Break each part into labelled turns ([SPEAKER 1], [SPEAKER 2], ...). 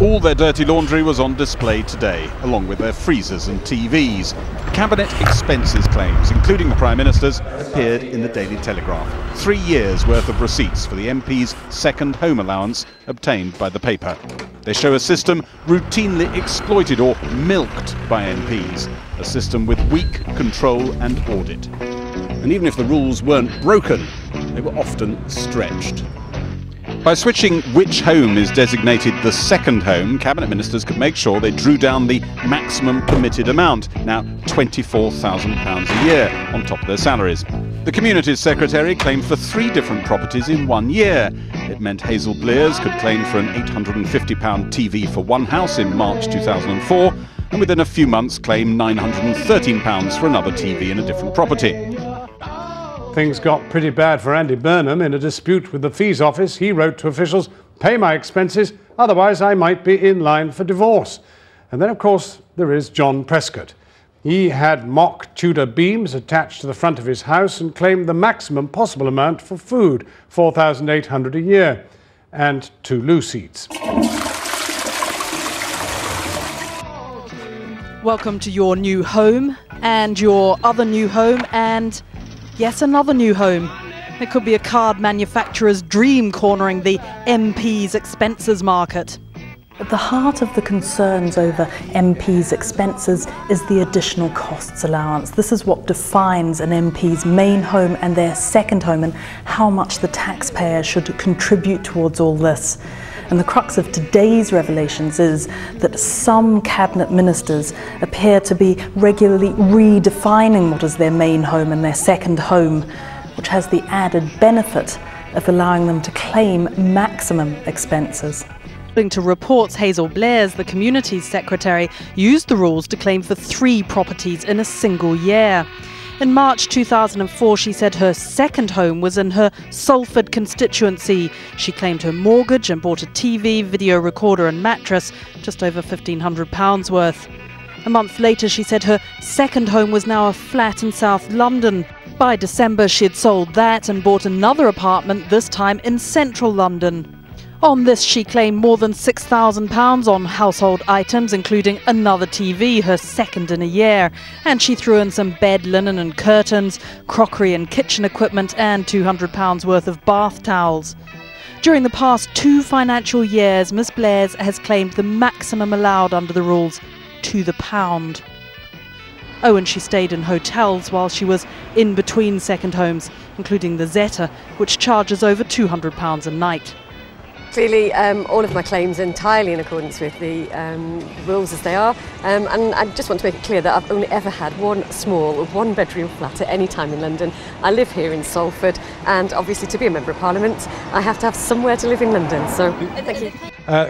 [SPEAKER 1] All their dirty laundry was on display today, along with their freezers and TVs. Cabinet expenses claims, including the Prime Minister's, appeared in the Daily Telegraph. 3 years' worth of receipts for the MP's second home allowance obtained by the paper. They show a system routinely exploited or milked by MPs, a system with weak control and audit. And even if the rules weren't broken, they were often stretched. By switching which home is designated the second home, Cabinet Ministers could make sure they drew down the maximum permitted amount, now £24,000 a year, on top of their salaries. The Communities Secretary claimed for 3 different properties in 1 year. It meant Hazel Blears could claim for an £850 TV for one house in March 2004, and within a few months claim £913 for another TV in a different property.
[SPEAKER 2] Things got pretty bad for Andy Burnham. In a dispute with the Fees Office, he wrote to officials, "Pay my expenses, otherwise I might be in line for divorce." And then, of course, there is John Prescott. He had mock Tudor beams attached to the front of his house and claimed the maximum possible amount for food, £4,800 a year, and 2 loo seats.
[SPEAKER 3] Welcome to your new home and your other new home and yes, another new home. It could be a card manufacturer's dream cornering the MPs Expenses market.
[SPEAKER 4] At the heart of the concerns over MPs expenses is the additional costs allowance. This is what defines an MP's main home and their second home, and how much the taxpayer should contribute towards all this. And the crux of today's revelations is that some cabinet ministers appear to be regularly redefining what is their main home and their second home, which has the added benefit of allowing them to claim maximum expenses.
[SPEAKER 3] According to reports, Hazel Blears, the Communities Secretary, used the rules to claim for 3 properties in a single year. In March 2004, she said her second home was in her Salford constituency. She claimed her mortgage and bought a TV, video recorder and mattress, just over £1,500 worth. A month later, she said her second home was now a flat in South London. By December, she had sold that and bought another apartment, this time in central London. On this, she claimed more than £6,000 on household items, including another TV, her second in a year. And she threw in some bed linen and curtains, crockery and kitchen equipment, and £200 worth of bath towels. During the past 2 financial years, Ms Blears has claimed the maximum allowed under the rules, to the pound. Oh, and she stayed in hotels while she was in between second homes, including the Zeta, which charges over £200 a night.
[SPEAKER 5] Clearly, all of my claims are entirely in accordance with the rules as they are, and I just want to make it clear that I've only ever had one small, 1-bedroom flat at any time in London. I live here in Salford, and obviously to be a Member of Parliament, I have to have somewhere to live in London, so thank you.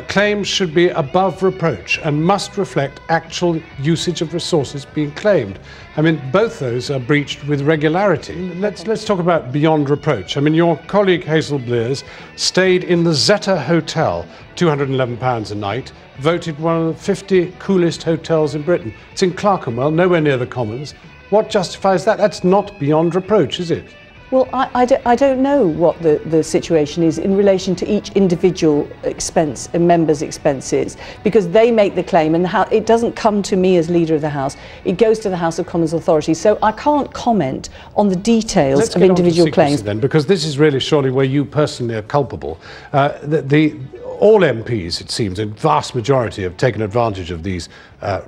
[SPEAKER 2] Claims should be above reproach and must reflect actual usage of resources being claimed. I mean, both those are breached with regularity. Let's talk about beyond reproach. I mean, your colleague Hazel Blears stayed in the Zeta Hotel, £211 a night, voted one of the 50 coolest hotels in Britain. It's in Clerkenwell, nowhere near the Commons. What justifies that? That's not beyond reproach, is it?
[SPEAKER 6] Well, I don't know what the situation is in relation to each individual expense and member's expenses, because they make the claim and it doesn't come to me as Leader of the House. It goes to the House of Commons Authority. So I can't comment on the details of individual claims.
[SPEAKER 2] Then, because this is really surely where you personally are culpable. All MPs, it seems, a vast majority have taken advantage of these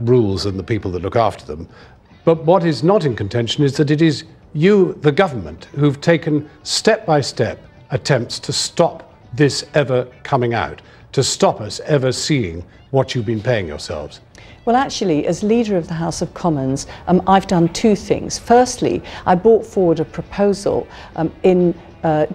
[SPEAKER 2] rules and the people that look after them. But what is not in contention is that it is you, the government, who've taken step-by-step attempts to stop this ever coming out, to stop us ever seeing what you've been paying yourselves.
[SPEAKER 6] Well, actually, as Leader of the House of Commons, I've done 2 things. Firstly, I brought forward a proposal in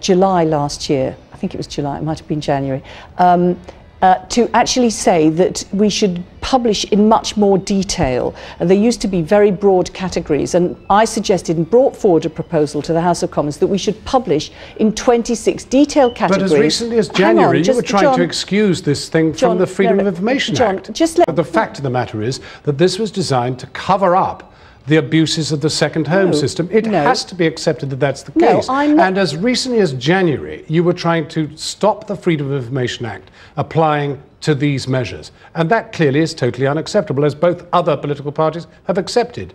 [SPEAKER 6] July last year. I think it was July, it might have been January, to actually say that we should publish in much more detail. There used to be very broad categories, and I suggested and brought forward a proposal to the House of Commons that we should publish in 26 detailed categories.
[SPEAKER 2] But as recently as January, you were trying to excuse this thing from the Freedom of Information Act. But the fact of the matter is that this was designed to cover up the abuses of the second home system. It has to be accepted that that's the case. And as recently as January, you were trying to stop the Freedom of Information Act applying to these measures. And that clearly is totally unacceptable, as both other political parties have accepted.